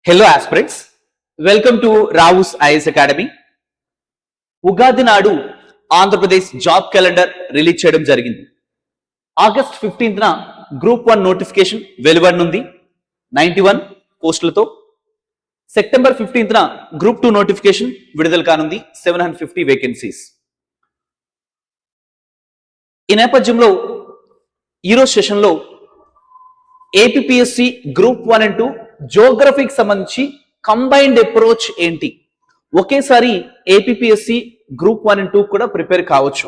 Hello aspirants, welcome to Rao's IAS academy. Ugadi నాడు Andhra Pradesh job calendar release చేయడం జరిగింది. August 15న group 1 notification వెలువడనుంది 91 పోస్టులతో. September 15న group 2 notification విడుదల కానుంది 750 వేకెన్సీస్. ఈ నేపథ్యంలో ఈరోజు సెషన్లో ఏపీపీఎస్సీ గ్రూప్ 1 అండ్ 2 జోగ్రఫీకి సంబంధించి కంబైన్డ్ అప్రోచ్ ఏంటి, ఒకేసారి ఏపీపీఎస్సీ గ్రూప్ 1 అండ్ 2 కూడా ప్రిపేర్ కావచ్చు.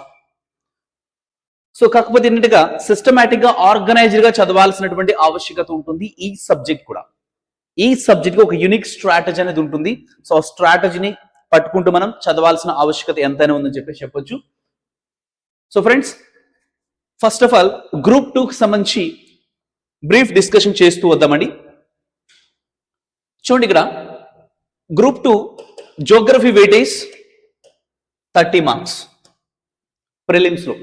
సో కాకపోతే ఏంటంటే సిస్టమేటిక్ గా ఆర్గనైజ్డ్ గా చదవాల్సినటువంటి ఆవశ్యకత ఉంటుంది. ఈ సబ్జెక్ట్ కూడా, ఈ సబ్జెక్ట్ కి ఒక యూనిక్ స్ట్రాటజీ అనేది ఉంటుంది. సో ఆ స్ట్రాటజీని పట్టుకుంటూ మనం చదవాల్సిన ఆవశ్యకత ఎంతైనా ఉందని చెప్పొచ్చు. So friends, first of all group 2కి సంబంధించి బ్రీఫ్ డిస్కషన్ చేస్తూ వద్దామండి. చూడండి, ఇక్కడ group 2 geography weightage 30 marks prelims లో.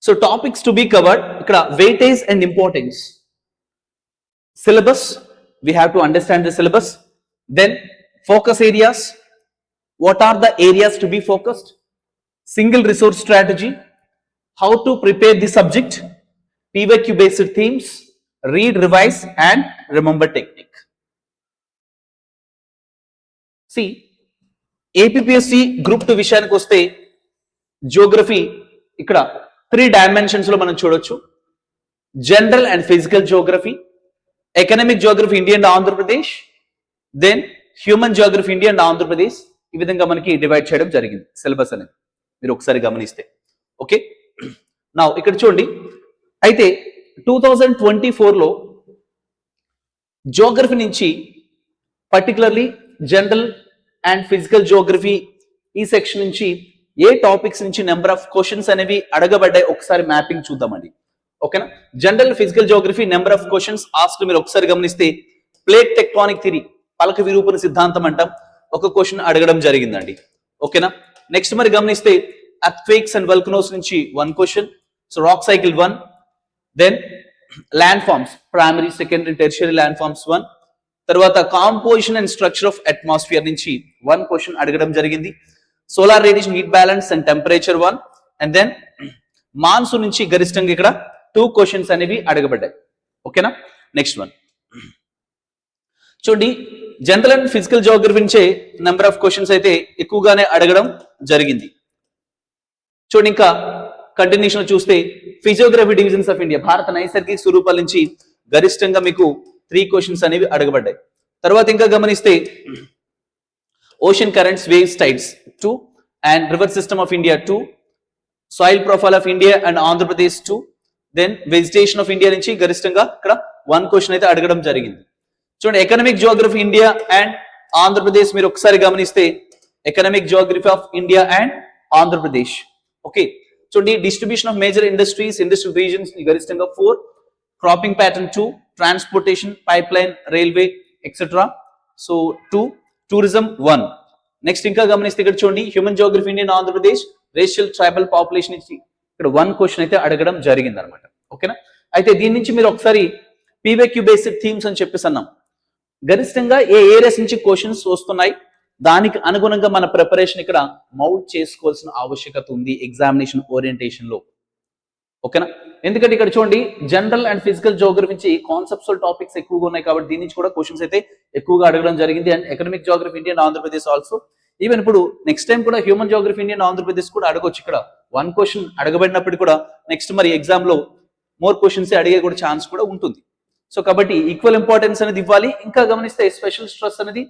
So topics to be covered, ఇక్కడ weightage and importance, syllabus, we have to understand the syllabus, then focus areas, what are the areas to be focused, single resource strategy, how to prepare the subject, PYQ based themes, read, revise and remember technique. See, APPSC group 2 విషయానికి వస్తే Geography ఇక్కడ 3 dimensions లో మనం చూడొచ్చు. General and physical Geography, economic Geography India and Andhra Pradesh, then human Geography India and Andhra Pradesh. ఈ విధంగా మనకి divide చేయడం జరిగింది సిలబస్ అనేది, మీరు ఒకసారి గమనిస్తే. ఓకే, నా ఇక్కడ చూడండి. అయితే 2024లో జియోగ్రఫీ నుంచి particularly general and physical Geography ఈ సెక్షన్ నుంచి ఏ టాపిక్స్ నుంచి నెంబర్ ఆఫ్ క్వశ్చన్స్ అనేవి అడగబడ్డాయి ఒకసారి మ్యాపింగ్ చూద్దామండి. ఓకేనా, general physical Geography number of questions ask మీరు ఒకసారి గమనిస్తే, ప్లేట్ టెక్టానిక్ థియరీ, పలక విరూపణ సిద్ధాంతం అంటాం, ఒక క్వశ్చన్ అడగడం జరిగిందండి. ఓకేనా, నెక్స్ట్ మరి గమనిస్తే ఎర్త్క్వేక్స్ అండ్ వల్కనోస్ నుంచి 1 question. So rock cycle 1, then land forms, primary, secondary, tertiary land forms 1, తర్వాత composition and structure of atmosphere నుంచి 1 క్వశ్చన్ అడగడం జరిగింది. Solar radiation, heat balance and temperature 1, and then monsoon నుంచి గరిష్టంగా ఇక్కడ 2 క్వశ్చన్స్ అనేవి అడగబడ్డాయి. ఓకేనా, నెక్స్ట్ వన్ చూడండి. జనరల్ అండ్ ఫిజికల్ జియోగ్రఫీ నుంచే నెంబర్ ఆఫ్ క్వశ్చన్స్ అయితే ఎక్కువగానే అడగడం జరిగింది. చూడండి, ఇంకా కంటిన్యూషన్ చూస్తే ఫిజియోగ్రఫీ డివిజన్స్ ఆఫ్ ఇండియా, భారత నైసర్గిక స్వరూపాల నుంచి గరిష్టంగా మీకు 3 క్వశ్చన్స్ అనేవి అడగబడ్డాయి. తర్వాత ఇంకా గమనిస్తే ocean currents, waves, tides 2, and river system of India 2, soil profile of India and Andhra Pradesh 2, then vegetation of India నుంచి గరిష్టంగా ఇక్కడ 1 క్వశ్చన్ అయితే అడగడం జరిగింది. చూడండి, economic Geography India and Andhra Pradesh మీరు ఒకసారి గమనిస్తే, economic Geography of India and Andhra Pradesh. Okay, చూడండి, distribution of major industries, industrial reasons గరిష్టంగా 4, cropping pattern 2, transportation, pipe line, railway etcetera so 2, tourism 1. Next ఇంకా గమనిస్తే ఇక్కడ చూడండి, human Geography India and Andhra Pradesh, racial tribal population నుంచి ఇక్కడ 1 క్వశ్చన్ అయితే అడగడం జరిగింది అనమాట. ఓకేనా, అయితే దీని నుంచి మీరు ఒకసారి PYQ బేస్డ్ థీమ్స్ అని చెప్పేసి అన్నాం. గరిష్టంగా ఏ ఏరియాస్ నుంచి క్వశ్చన్స్ వస్తున్నాయి, దానికి అనుగుణంగా మన ప్రిపరేషన్ ఇక్కడ మౌల్డ్ చేసుకోవాల్సిన ఆవశ్యకత ఉంది ఎగ్జామినేషన్ ఓరియంటేషన్ లో. ఓకేనా, ఎందుకంటే ఇక్కడ చూడండి, జనరల్ అండ్ ఫిజికల్ జియోగ్రఫీ నుంచి కాన్సెప్చువల్ టాపిక్స్ ఎక్కువగా ఉన్నాయి కాబట్టి దీని నుంచి కూడా క్వశ్చన్స్ అయితే ఎక్కువగా అడగడం జరిగింది. And economic Geography India and Andhra Pradesh also. Even ఇప్పుడు నెక్స్ట్ టైం కూడా human Geography India and Andhra Pradesh కూడా అడగొచ్చు. ఇక్కడ 1 క్వశ్చన్ అడగబడినప్పుడు కూడా నెక్స్ట్ మరి ఎగ్జామ్ లో మోర్ క్వశ్చన్స్ అడిగే కూడా ఛాన్స్ కూడా ఉంటుంది. సో కాబట్టి ఈక్వల్ ఇంపార్టెన్స్ అనేది ఇవ్వాలి. ఇంకా గమనిస్తే స్పెషల్ స్ట్రెస్ అనేది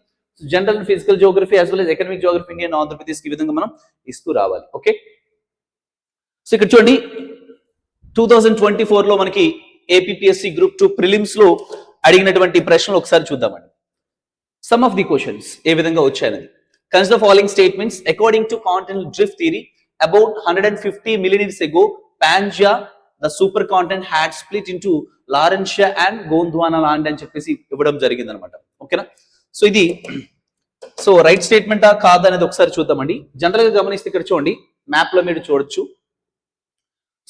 general and physical Geography as well as economic Geography India and Andhra Pradesh ఈ విధంగా మనం ఇస్తూ రావాలి. ఓకే, సో ఇక్కడ చూడండి, 2024లో మనకి ఏపీపీఎస్సీ గ్రూప్ 2 ప్రిలిమ్స్ లో అడిగినటువంటి ప్రశ్నలు ఒకసారి చూద్దామండి. సమ్ ఆఫ్ ది క్వశ్చన్స్ ఏ విధంగా వచ్చాయనేది. Consider following statements. According to continental drift theory, about 150 million years ago, Pangaea, the supercontinent had split into Laurentia and Gondwana land అని చెప్పేసి ఇవ్వడం జరిగింది అనమాట. ఓకేనా, సో ఇది సో రైట్ స్టేట్మెంటా కాదా అనేది ఒకసారి చూద్దామండి. జనరల్ గా గమనిస్తే ఇక్కడ చూడండి, మ్యాప్ లో మీరు చూడొచ్చు.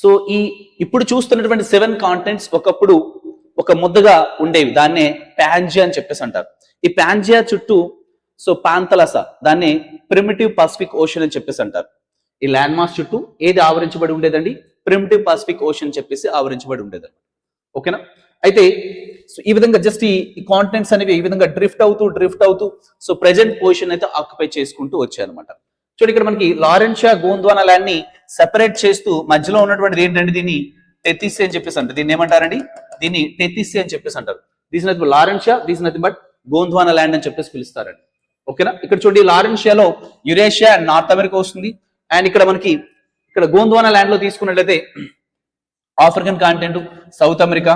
సో ఈ ఇప్పుడు చూస్తున్నటువంటి 7 కాంటినెంట్స్ ఒకప్పుడు ఒక ముద్దగా ఉండేవి, దాన్నే పాంజియా అని చెప్పేసి అంటారు. ఈ పాంజియా చుట్టూ సో పాంతలస, దాన్ని ప్రిమిటివ్ పసిఫిక్ ఓషన్ అని చెప్పేసి అంటారు. ఈ ల్యాండ్ మాస్ చుట్టూ ఏది ఆవరించబడి ఉండేదండి? ప్రిమిటివ్ పసిఫిక్ ఓషన్ చెప్పేసి ఆవరించబడి ఉండేది. ఓకేనా? అయితే ఈ విధంగా జస్ట్ ఈ కాంటినెంట్స్ అనేవి ఈ విధంగా డ్రిఫ్ట్ అవుతూ సో ప్రెజెంట్ పొజిషన్ అయితే ఆక్యుపై చేసుకుంటూ వచ్చాయి అనమాట. చూడండి, ఇక్కడ మనకి లారెన్షియా గోండ్వానా ల్యాండ్ ని సెపరేట్ చేస్తూ మధ్యలో ఉన్నటువంటిది ఏంటంటే దీన్ని టెతిసి అని చెప్పేసి అంటారు. దీన్ని ఏమంటారండి? దీన్ని టెతిసి అని చెప్పేసి అంటారు. This nothing Laurentia, this nothing but Gondwana land అని చెప్పేసి పిలుస్తారండి. ఓకేనా? ఇక్కడ చూడండి, లారెన్షియాలో యురేషియా అండ్ నార్త్ అమెరికా వస్తుంది. అండ్ ఇక్కడ మనకి ఇక్కడ గోండ్వానా ల్యాండ్ లో తీసుకున్నట్లయితే African continent, south America,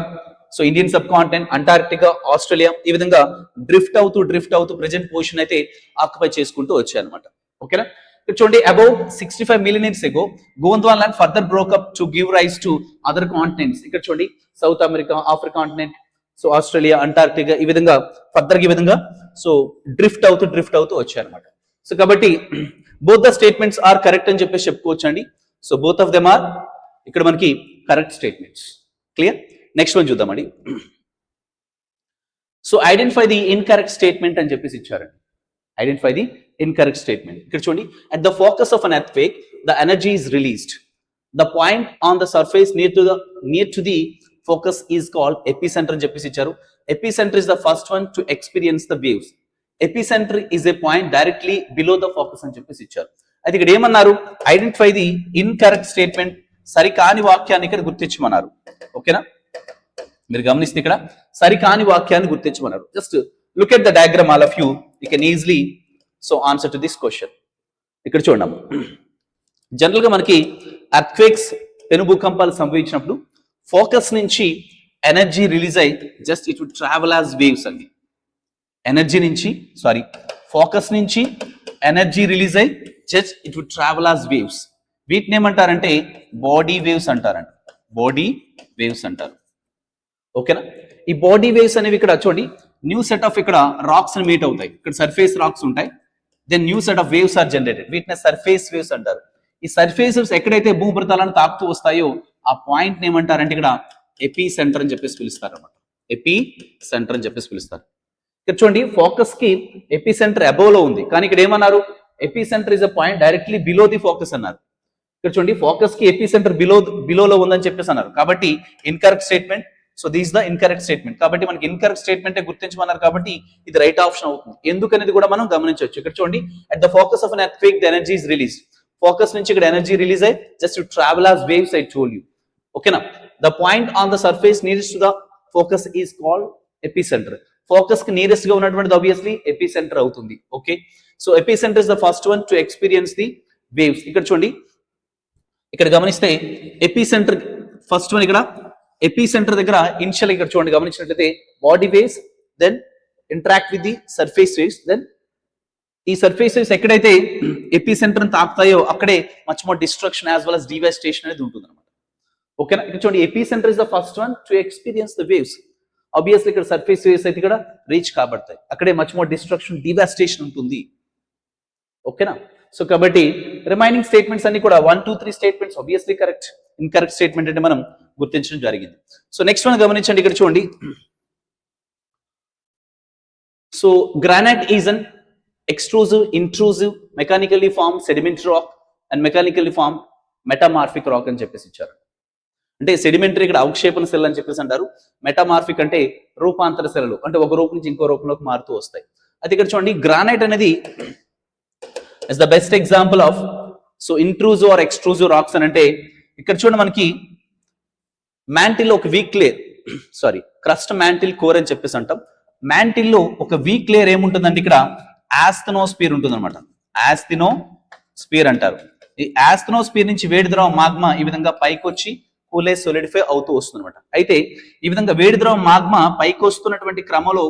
so Indian sub continent, Antarctica, Australia, ఈ విధంగా డ్రిఫ్ట్ అవుతూ ప్రెజెంట్ పొజిషన్ అయితే ఆక్యుపై చేసుకుంటూ వచ్చాయి అనమాట. ఓకేనా? ఇక్కడ చూడండి, above 65 million years ago Gondwana land further broke up to give rise to other continents. ఇక్కడ చూడండి, South America, Africa continent, so Australia, Antarctica, ఈ విధంగా ఫర్దర్ ఈ విధంగా సో డ్రిఫ్ట్ అవుతూ వచ్చాయి అనమాట. సో కాబట్టి both the statements are correct అని చెప్పేసి చెప్పుకోవచ్చు అండి. So both of them are ఇక్కడ మనకి correct statements. Clear? Next one చూద్దామండి. So identify the incorrect statement అని చెప్పేసి ఇచ్చారండి. Identify the incorrect statement. ఇక్కడ చూడండి, at the focus of an earthquake the energy is released. The point on the surface near to the focus is called epicentre అని చెప్పేసి ఇచ్చారు. Epicentre is the first one to experience the waves. Epicentre is a point directly below the focus అని చెప్పేసి ఇచ్చారు. అయితే ఇక్కడ ఏమన్నారు? Identify the incorrect statement, సరికాని వాక్యాన్ని ఇక్కడ గుర్తించమన్నారు. ఓకేనా? మీరు గమనిస్తే ఇక్కడ సరికాని వాక్యాన్ని గుర్తించమన్నారు. Just look at the diagram, all of you can easily so answer to this question. ఇక్కడ చూడండి, జనరల్ గా మనకి ఎర్త్క్వేక్స్, పెను భూకంపాలు సంభవించినప్పుడు ఫోకస్ నుంచి ఎనర్జీ రిలీజ్ అయి just it would travel as waves అండి. ఎనర్జీ నుంచి ఫోకస్ నుంచి ఎనర్జీ రిలీజ్ అయి just it would travel as waves. వీటిని ఏమంటారంటే బాడీ వేవ్స్ అంటారండి. బాడీ వేవ్స్ అంటారు. ఓకేనా? ఈ బాడీ వేవ్స్ అనేవి ఇక్కడ చూడండి, న్యూ సెట్ ఆఫ్ ఇక్కడ రాక్స్ మీట్ అవుతాయి. ఇక్కడ సర్ఫేస్ రాక్స్ ఉంటాయి. Then new set of waves are generated. వీటిని సర్ఫేస్ వేవ్స్ అంటారు. ఈ సర్ఫేస్ వేవ్స్ ఎక్కడైతే భూపరితలాన్ని తాకుతూ వస్తాయో ఆ పాయింట్ ఏమంటారంటే ఇక్కడ ఎపీ సెంటర్ అని చెప్పేసి పిలుస్తారు అన్నమాట. ఎపీ సెంటర్ అని చెప్పేసి పిలుస్తారు. ఇక్కడ చూడండి, ఫోకస్ కి ఎపీ సెంటర్ అబోవ్ లో ఉంది, కానీ ఇక్కడ ఏమన్నారు? Epicentre is a point directly below the focus అన్నారు. ఇక్కడ చూడండి, ఫోకస్ కి ఎపీ సెంటర్ బిలోలో ఉందని చెప్పేసి అన్నారు. కాబట్టి incorrect statement. So this the incorrect statement. కాబట్టి మనకి ఇన్కరెక్ట్ స్టేట్మెంట్ గుర్తించమన్నారు, కాబట్టి ఇది రైట్ ఆప్షన్ అవుతుంది. ఎందుకనేది కూడా మనం గమనించవచ్చు. ఇక్కడ చూడండి, at the focus of an earthquake the energy is release. Focus నుంచి ఇక్కడ ఎనర్జీ రిలీజ్ అయ్యి just travel as waves I told you. ఓకేనా? The point on the surface nearest to the focus is called epicentre. Focus కి nearest గా ఉన్నటువంటిది obviously epicentre అవుతుంది. Okay, so epicentre is the first one to experience the waves. ఇక్కడ చూడండి, ఇక్కడ గమనిస్తే epicentre first one. ఇక్కడ ఎపిసెంటర్ దగ్గర ఇనిషియల్ ఇక్కడ చూడండి గమనించినట్లయితే body waves, then interact with the surface waves, then ఈ సర్ఫేస్ వేవ్స్ ఎక్కడైతే ఎపిసెంటర్ తాకుతాయో అక్కడే much more destruction as well as devastation అనేది ఉంటుంది అనమాట. ఓకేనా? ఇక్కడ చూడండి, epicentre is the first one to experience the waves. Obviously ఇక్కడ సర్ఫేస్ వేవ్స్ అయితే ఇక్కడ రీచ్ కాబడతాయి, అక్కడే మచ్ మోర్ డిస్ట్రక్షన్, డివాస్టేషన్ ఉంటుంది. ఓకేనా? సో కాబట్టి రిమైనింగ్ స్టేట్మెంట్స్ అన్ని కూడా 1, 2, 3 statements obviously correct. Incorrect statement అంటే మనం గుర్తించడం జరిగింది. సో నెక్స్ట్ వన్ గమనించండి, ఇక్కడ చూడండి. So granite is an extrusive, intrusive, mechanically formed sedimentary rock and mechanically formed metamorphic rock అని చెప్పేసి ఇచ్చారు. అంటే సెడిమెంటరీ ఇక్కడ అవక్షేపణ సెల్ అని చెప్పేసి అంటారు. మెటామార్ఫిక్ అంటే రూపాంతర సెలలు, అంటే ఒక రూపం నుంచి ఇంకో రూపంలోకి మారుతూ వస్తాయి. అయితే ఇక్కడ చూడండి, గ్రానైట్ అనేది is the best example of so intrusive or extrusive rocks అని. అంటే ఇక్కడ చూడండి, మనకి మ్యాంటిల్ ఒక weak layer, crust mantle core అని చెప్పేసి అంటాం. మ్యాంటిల్ లో ఒక వీక్ లేయర్ ఏముంటుందండి? ఇక్కడ ఆస్థెనోస్పియర్ ఉంటుంది అనమాట. ఆస్థెనోస్పియర్ అంటారు. ఈ ఆస్థెనోస్పియర్ నుంచి వేడి ద్రవం మాగ్మా ఈ విధంగా పైకి వచ్చి కూలే సోలిడిఫై అవుతూ వస్తుంది అనమాట. అయితే ఈ విధంగా వేడి ద్రవం మాగ్మా పైకి వస్తున్నటువంటి క్రమంలో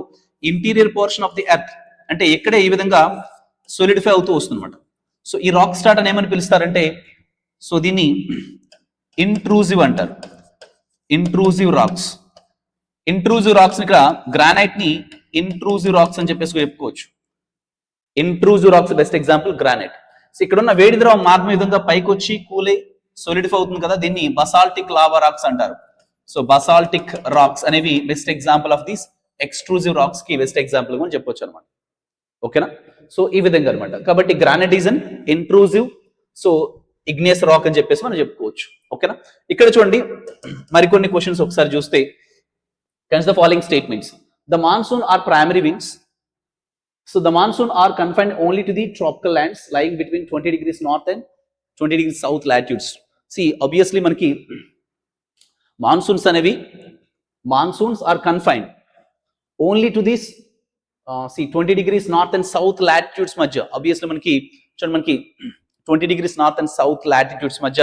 interior portion of the earth అంటే ఇక్కడే ఈ విధంగా సోలిడిఫై అవుతూ వస్తుంది అనమాట. సో ఈ రాక్ స్టార్ట్ అని ఏమని పిలుస్తారంటే, సో దీన్ని ఇంట్రూజివ్ అంటారు. Intrusive rocks. ఇంట్రూజివ్ రాక్స్ ఇక్కడ గ్రానైట్ ని ఇంట్రూజివ్ రాక్స్ అని చెప్పేసి చెప్పుకోవచ్చు. Intrusive rocks best example granite. So ఇక్కడ ఉన్న వేడి ద్రవం మాగ్మా విధంగా పైకి వచ్చి కూలై సోలిడిఫై అవుతుంది కదా, దీన్ని బసాల్టిక్ లావా రాక్స్ అంటారు. సో బసాల్టిక్ రాక్స్ అనేవి best example of these extrusive rocks కి బెస్ట్ ఎగ్జాంపుల్ అని చెప్పొచ్చు అనమాట. ఓకేనా? సో ఈ విధంగా అనమాట. కాబట్టి granite is an intrusive so igneous rock అని చెప్పేసి మనం చెప్పుకోవచ్చు. ఓకేనా? ఇక్కడ చూడండి మరికొన్ని క్వశ్చన్స్ ఒకసారి చూస్తే, consider the following statements. The monsoon are primary winds. So the monsoon are confined only to the tropical lands lying between 20 degrees north and 20 degrees south latitudes. సి ఆబ్వియస్లీ మనకి మాన్సూన్స్ అనేవి monsoons are confined only to this 20 degrees north and south latitudes మధ్య. Obviously మనకి చూడండి మనకి 20 degrees north and south latitudes మధ్య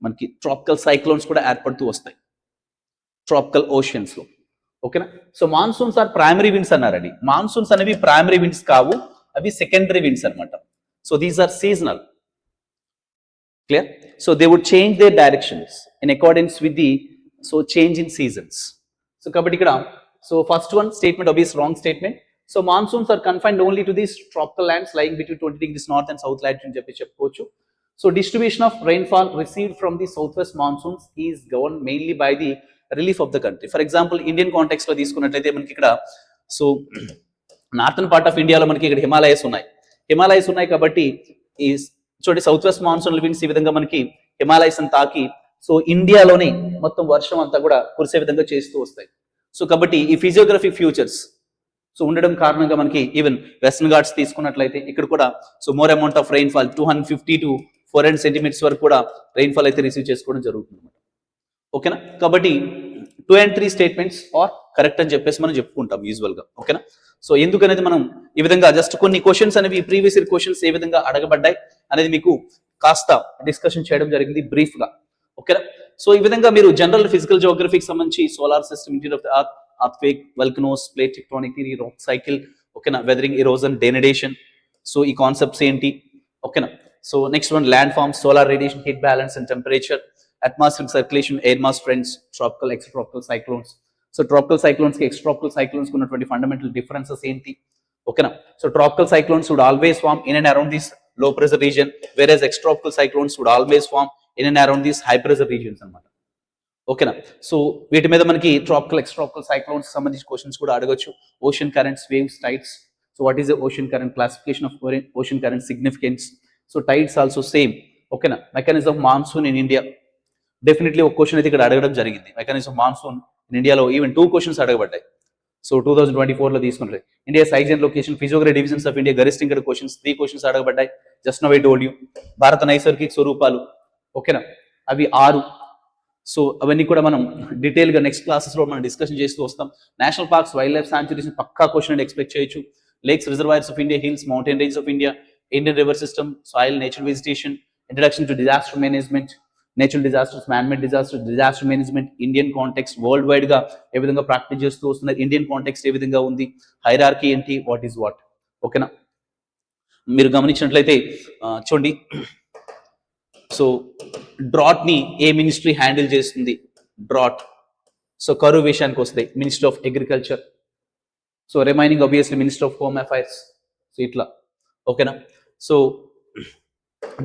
మనకి tropical cyclones కూడా ఏర్పడుతూ వస్తాయి ట్రాపికల్ ఓషన్స్ లో. ఓకేనా? So monsoons are primary winds అన్నారండి. మాన్సూన్స్ అనేవి ప్రైమరీ విండ్స్ కావు, అవి సెకండరీ విండ్స్ అనమాట. So these are seasonal. Clear? So they would change their directions in accordance with the so change in seasons. So కాబట్టి ఇక్కడ so first one statement obvious wrong statement. So monsoons are confined only to these tropical lands lying between 20 degrees north and south latitude అని చెప్పి చెప్పుకోవచ్చు. So distribution of rainfall received from the south west monsoons is govern mainly by the relief of the country. For example Indian context లో తీసుకున్నట్లయితే మనకి ఇక్కడ so northern part of ఇండియాలో మనకి ఇక్కడ హిమాలయస్ ఉన్నాయి కాబట్టి ఈ చూడండి సౌత్ వెస్ట్ మాన్సూన్ విండ్స్ ఈ విధంగా మనకి హిమాలయస్ తాకి సో ఇండియాలోనే మొత్తం వర్షం అంతా కూడా కురిసే విధంగా చేస్తూ వస్తాయి. సో కాబట్టి ఈ ఫిజియోగ్రఫీ ఫ్యూచర్స్ సో ఉండడం కారణంగా మనకి ఈవెన్ వెస్టర్న్ ఘాట్స్ తీసుకున్నట్లయితే ఇక్కడ కూడా so more amount of rainfall 250 to 400 centimeters వరకు కూడా రెయిన్ఫాల్ అయితే రిసీవ్ చేసుకోవడం జరుగుతుంది అనమాట. ఓకేనా? కాబట్టి 2 and 3 స్టేట్మెంట్స్ ఆర్ కరెక్ట్ అని చెప్పేసి మనం చెప్పుకుంటాం యూజువల్ గా. ఓకేనా? సో ఎందుకనేది మనం ఈ విధంగా జస్ట్ కొన్ని క్వశ్చన్స్ అనేవి ప్రీవియస్ ఇయర్ క్వశ్చన్స్ ఏ విధంగా అడగబడ్డాయి అనేది మీకు కాస్త డిస్కషన్ చేయడం జరిగింది బ్రీఫ్ గా. ఓకేనా? సో ఈ విధంగా మీరు జనరల్ ఫిజికల్ జియోగ్రఫీకి సంబంధించి solar system, interior of the earth, earthquake, volcanoes, plate tectonic theory, rock cycle, ఓకేనా, weathering, erosion, denudation. సో ఈ కాన్సెప్ట్స్ ఏంటి? ఓకేనా? So next one land forms, solar radiation, heat balance and temperature, atmospheric circulation, air mass trends, tropical extratropical cyclones. So tropical cyclones కి extratropical cyclones కి ఉన్నటువంటి fundamental differences ఏంటి? ఓకేనా? So tropical cyclones would always form in and around this low pressure region, whereas extratropical cyclones would always form in and around this high pressure regions అన్నమాట. ఓకేనా? So వీటి మీద మనకి tropical extratropical cyclones సంబంధించి questions కూడా అడగొచ్చు. Ocean currents, waves, tides. So what is the ocean current, classification of ocean current, significance. So tides also same. ఓకేనా? Mechanism of monsoon in India, definitely ఒక క్వశ్చన్ అయితే ఇక్కడ అడగడం జరిగింది. మెకానిజం ఆఫ్ మాన్సూన్ ఇన్ ఇండియాలో even 2 questions అడగబడ్డాయి. So 2024 లో తీసుకుంటే India size and location, physiography divisions of India, గరిష్ట ఇక్కడ క్వశ్చన్స్ 3 క్వశ్చన్స్ అడగబడ్డాయి. Just now I told you. భారత నైసర్గిక స్వరూపాలు, ఓకేనా, అవి 6. సో అవన్నీ కూడా మనం డీటెయిల్ గా నెక్స్ట్ క్లాసెస్ లో మనం డిస్కషన్ చేస్తూ వస్తాం. National parks, wild life sanctuaries పక్కా క్వశ్చన్ ఎక్స్పెక్ట్ చేయొచ్చు. Lakes, reservoirs of India, hills, mountain range of India, Indian river system, soil, natural vegetation, introduction to disaster management, natural disasters, man made disasters, disaster management, Indian context, worldwide గా ఏ విధంగా practice చేస్తూ వస్తున్నారు, Indian context a విధంగా ఉంది, hierarchy ఏంటి, what is what. ఓకేనా? మీరు గమనించినట్లయితే చూడండి, సో డ్రాట్ ని ఏ మినిస్ట్రీ హ్యాండిల్ చేస్తుంది? డ్రాట్. సో కరువు విషయానికి వస్తే ministry of agriculture. So remaining obviously minister of home affairs. So ఇట్లా. ఓకేనా? So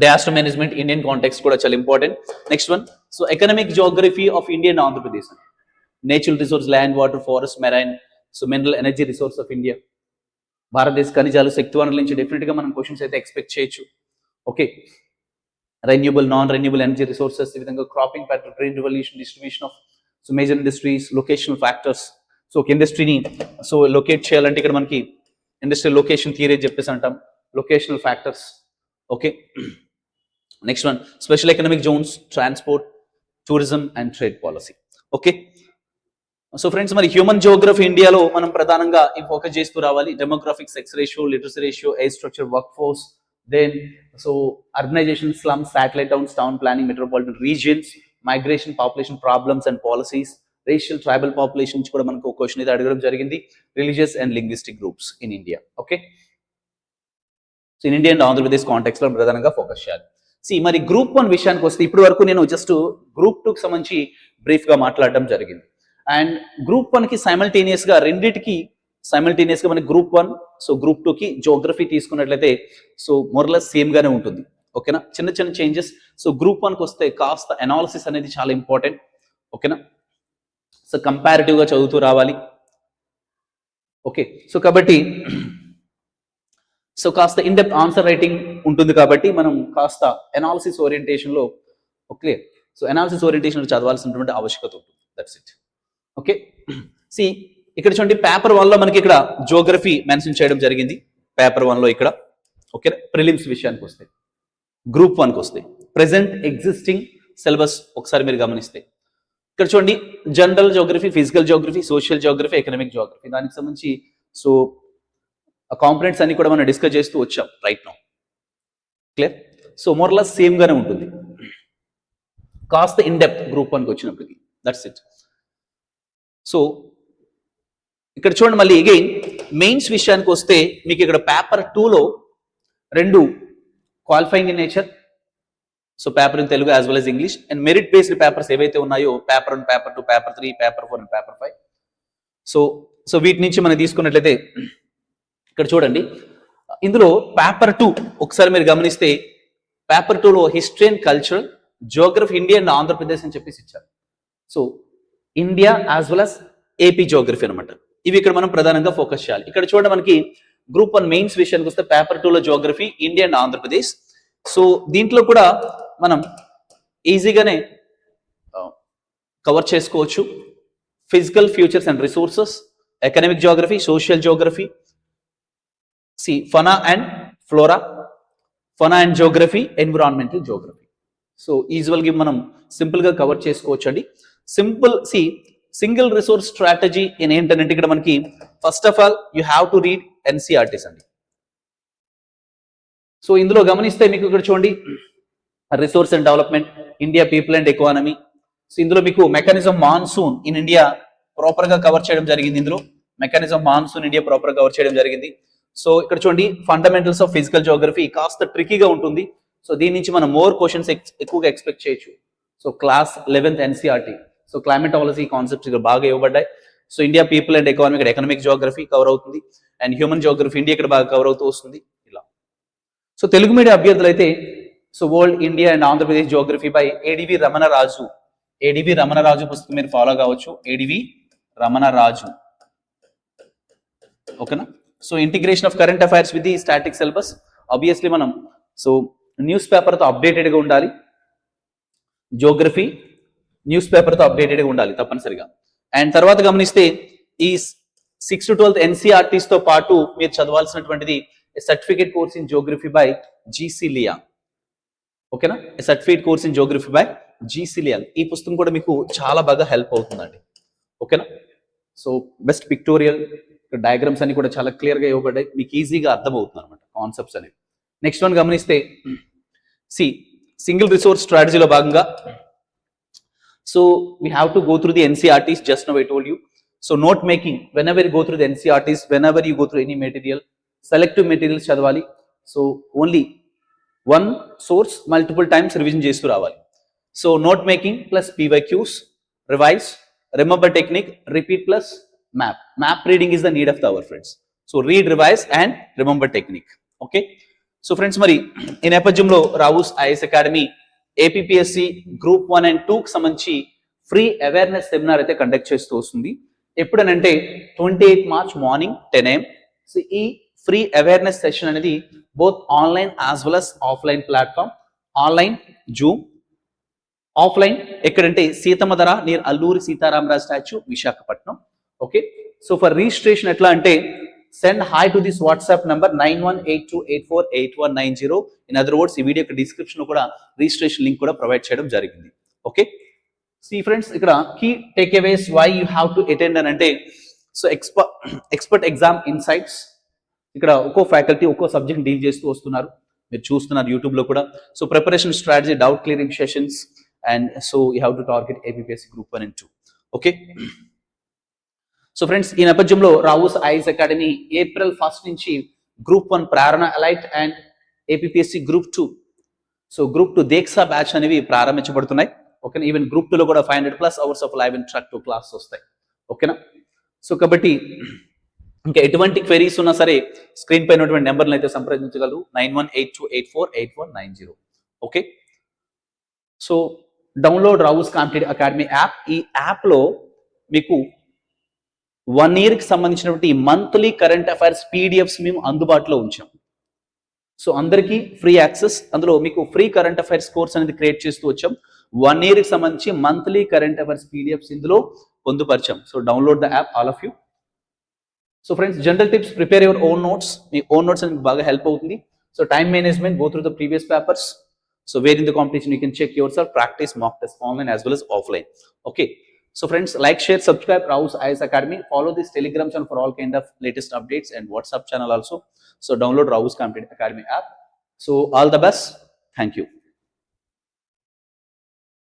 disaster management Indian context కూడా చాలా important. Next one, so economic Geography of India and Andhra Pradesh, natural resource, land, water, forest, marine, so mineral energy resource of India, భారతదేశ ఖనిజాలు, శక్తి వనరుల నుంచి definite గా మనం క్వశ్చన్స్ అయితే ఎక్స్పెక్ట్ చేయొచ్చు. Okay, renewable, non renewable energy resources, ఈ విధంగా cropping pattern, green revolution, distribution of so major industries, locational factors. So ఒక ఇండస్ట్రీని సో లొకేట్ చేయాలంటే ఇక్కడ మనకి ఇండస్ట్రియల్ లొకేషన్ థియరీ చెప్పేసి అంటాం, locational factors. Okay, next one, special economic zones, transport, tourism and trade policy. Okay, so friends, మరి human Geography ఇండియాలో మనం ప్రధానంగా ఈ ఫోకస్ చేస్తూ రావాలి. Demographic, sex ratio, literacy ratio, age structure, work force, then so urbanization, slums, satellite towns, town planning, metropolitan regions, migration, population problems and policies, racial, tribal populations కూడా మనకు question అయితే అడగడం జరిగింది. Religious and linguistic groups in India. Okay, so in India and Andhra Pradesh context లో ప్రధానంగా focus చేయాలి. మరి group 1 విషయానికి వస్తే ఇప్పటి వరకు నేను జస్ట్ గ్రూప్ 2 కి సంబంధించి బ్రీఫ్ గా మాట్లాడడం జరిగింది. అండ్ గ్రూప్ 1 కి సైమల్టేనియస్ గా రెండింటికి సైమల్టేనియస్ గా మనకి గ్రూప్ 1 సో గ్రూప్ 2 కి జియోగ్రఫీ తీసుకున్నట్లయితే సో మోర్లెస్ సేమ్ గానే ఉంటుంది. ఓకేనా? చిన్న చిన్న చేంజెస్. సో గ్రూప్ 1 కి వస్తే కాస్త అనాలిసిస్ అనేది చాలా ఇంపార్టెంట్. ఓకేనా? సో కంపారిటివ్గా చదువుతూ రావాలి. ఓకే, సో కాబట్టి సో కాస్త ఇన్ డెప్త్ ఆన్సర్ రైటింగ్ ఉంటుంది కాబట్టి మనం కాస్త ఎనాలిసిస్ ఓరియంటేషన్లో ఓకే, సో ఎనాలిసిస్ ఓరియంటేషన్ చదవాల్సినటువంటి ఆవశ్యకత ఉంటుంది. That's it. ఓకే, సి ఇక్కడ చూడండి పేపర్ 1లో మనకి ఇక్కడ జియోగ్రఫీ మెన్షన్ చేయడం జరిగింది. పేపర్ 1లో ఇక్కడ ఓకే, ప్రిలిమ్స్ విషయానికి వస్తే గ్రూప్ 1కి వస్తే ప్రెసెంట్ ఎగ్జిస్టింగ్ సిలబస్ ఒకసారి మీరు గమనిస్తే ఇక్కడ చూడండి general Geography, physical Geography, social Geography, economic Geography, దానికి సంబంధించి సో కాంపోనెంట్స్ అన్ని కూడా మనం డిస్కస్ చేస్తూ వచ్చాం right now. Clear? So more or less same గానే ఉంటుంది, కాస్త ఇన్ డెప్త్ గ్రూప్ 1కి వచ్చినప్పటికీ. That's it. సో ఇక్కడ చూడండి మళ్ళీ అగైన్ మెయిన్స్ విషయానికి వస్తే మీకు ఇక్కడ పేపర్ 2లో 2 qualifying in nature, so paper in Telugu as well as English, and merit based papers ఏవైతే ఉన్నాయో paper 1, paper 2, paper 3, paper 4 and paper 5. So వీటి నుంచి మనం తీసుకున్నట్లయితే ఇక్కడ చూడండి ఇందులో పేపర్ 2 ఒకసారి మీరు గమనిస్తే పేపర్ 2లో history and culture, Geography India and Andhra Pradesh అని చెప్పేసి ఇచ్చారు. So India as well as AP Geography అనమాట. ఇవి ఇక్కడ మనం ప్రధానంగా ఫోకస్ చేయాలి. ఇక్కడ చూడండి మనకి గ్రూప్ 1 మెయిన్స్ విషయానికి వస్తే పేపర్ 2లో Geography India and Andhra Pradesh. So దీంట్లో కూడా మనం ఈజీగానే కవర్ చేసుకోవచ్చు. Physical futures and resources, economic Geography, social Geography, fauna and flora, fauna and Geography, environmental Geography. So యూజువల్గా మనం సింపుల్గా కవర్ చేసుకోవచ్చు అండి. సింగిల్ రిసోర్స్ స్ట్రాటజీ ఏంటంటే ఇక్కడ మనకి first of all you have to read NCERTs అండి. సో ఇందులో గమనిస్తే మీకు ఇక్కడ చూడండి resource and development, India people and economy. So ఇందులో మీకు mechanism monsoon in India proper గా కవర్ చేయడం జరిగింది. ఇందులో mechanism monsoon India proper cover చేయడం జరిగింది. సో ఇక్కడ చూడండి ఫండమెంటల్స్ ఆఫ్ ఫిజికల్ జియోగ్రఫీ కాస్త ట్రికీగా ఉంటుంది. సో దీని నుంచి మనం మోర్ క్వశ్చన్స్ ఎక్కువగా ఎక్స్పెక్ట్ చేయొచ్చు. So class 11th NCERT, so climatology concepts ఇక్కడ బాగా ఇవ్వబడ్డాయి. So India people and economy ఇక్కడ ఎకనామిక్ జియోగ్రఫీ కవర్ అవుతుంది, అండ్ హ్యూమన్ జియోగ్రఫీ ఇండియా ఇక్కడ బాగా కవర్ అవుతూ వస్తుంది ఇలా. సో తెలుగు మీడియం అభ్యర్థులు అయితే so world India and Andhra Pradesh Geography by ఏడివి Ramana Raju, ఏడివి Ramana Raju పుస్తకం మీరు ఫాలో కావచ్చు. ఏడివి రమణరాజు ఓకేనా. So integration of current affairs with the static syllabus. Obviously మనం సో న్యూస్ పేపర్తో అప్డేటెడ్గా ఉండాలి, జియోగ్రఫీ న్యూస్ పేపర్తో అప్డేటెడ్గా ఉండాలి తప్పనిసరిగా. అండ్ తర్వాత గమనిస్తే ఈ 6th to 12th ఎన్సీఆర్టీస్తో పాటు మీరు చదవాల్సినటువంటిది certificate course in geography by G C Leong ఓకేనా. Certificate course in geography by G C Leong ఈ పుస్తకం కూడా మీకు చాలా బాగా హెల్ప్ అవుతుందండి ఓకేనా. సో బెస్ట్ పిక్టోరియల్ డయాగ్రామ్స్ అన్ని కూడా చాలా క్లియర్గా ఇవ్వబడ్డాయి, మీకు ఈజీగా అర్థమవుతుంది అనమాట కాన్సెప్ట్స్ అనేవి. నెక్స్ట్ వన్ గమనిస్తే సింగిల్ రిసోర్స్ స్ట్రాటజీలో భాగంగా so we have to go through the NCERTs. Just now I told you. So note making whenever you go through the NCERTs, whenever you go through any material, selective materials చదవాలి. So only one source multiple times revision చేస్తూ రావాలి. So note making plus PYQs, revise, remember technique, repeat plus map reading is the need of the our friends. So read, revise and remember technique okay. So friends మరి ఈ నేపథ్యంలో Rao's IAS academy APPSC group 1 and 2కి సంబంధించి free awareness seminar అయితే conduct చేస్తూ వస్తుంది. ఎప్పుడనంటే 28th March morning 10 AM. So ఈ free awareness session అనేది both online as well as offline platform. Online Zoom, offline ఎక్కడంటే Seethammadhara near Alluri Sitaramaraju statue, Visakhapatnam okay. So for registration ఎట్లా అంటే send hi to this WhatsApp number 9182848190. In other words ఈ video description లో కూడా registration link కూడా provide చేయడం జరిగింది ఓకే. సి ఫ్రెండ్స్ ఇక్కడ key takeaways why you have to attend అని అంటే సో ఎక్స్పర్ట్ ఎగ్జామ్ ఇన్సైట్స్, ఇక్కడ ఒక్కో ఫ్యాకల్టీ ఒక్కో సబ్జెక్ట్ డీల్ చేస్తూ వస్తున్నారు, మీరు చూస్తున్నారు యూట్యూబ్ లో కూడా. So preparation strategy, doubt clearing sessions, and so you have to target APPSC group 1 and 2 okay. So friends ఈ నేపథ్యంలో Rao's IAS academy April 1st నుంచి group 1 Prerana elite and APPSC group 2 so group 2 Deeksha batch అనేవి ప్రారంభించబడుతున్నాయి ఓకేనా. Even group 2లో కూడా 500+ hours of live interactive class వస్తాయి ఓకేనా. సో కాబట్టి ఇంకా ఎటువంటి క్వెరీస్ ఉన్నా సరే స్క్రీన్ పైన ఉన్నటువంటి నెంబర్లను అయితే సంప్రదించగలరు 9182848190 okay. So download Rao's competitive academy app. ఈ యాప్లో మీకు 1 ఇయర్కి సంబంధించినటువంటి మంత్లీ కరెంట్ అఫైర్స్ పీడిఎఫ్స్ మేము అందుబాటులో ఉంచాం. సో అందరికీ ఫ్రీ యాక్సెస్. అందులో మీకు ఫ్రీ కరెంట్ అఫైర్స్ కోర్స్ అనేది క్రియేట్ చేస్తూ వచ్చాం. 1 ఇయర్కి సంబంధించి మంత్లీ కరెంట్ అఫైర్స్ పీడిఎఫ్స్ ఇందులో పొందుపరిచాం. So download the app all of you. So friends, general tips, prepare your own notes. మీ ఓన్ నోట్స్ అనేది బాగా హెల్ప్ అవుతుంది. So time management, go through the previous papers. So where in the competition you can check yourself, practice mock test online as well as offline. Okay. So friends, like, share, subscribe Rao's IAS Academy. Follow this Telegram channel for all kind of latest updates and WhatsApp channel also. So download Rao's Competitive Academy app. So all the best. Thank you.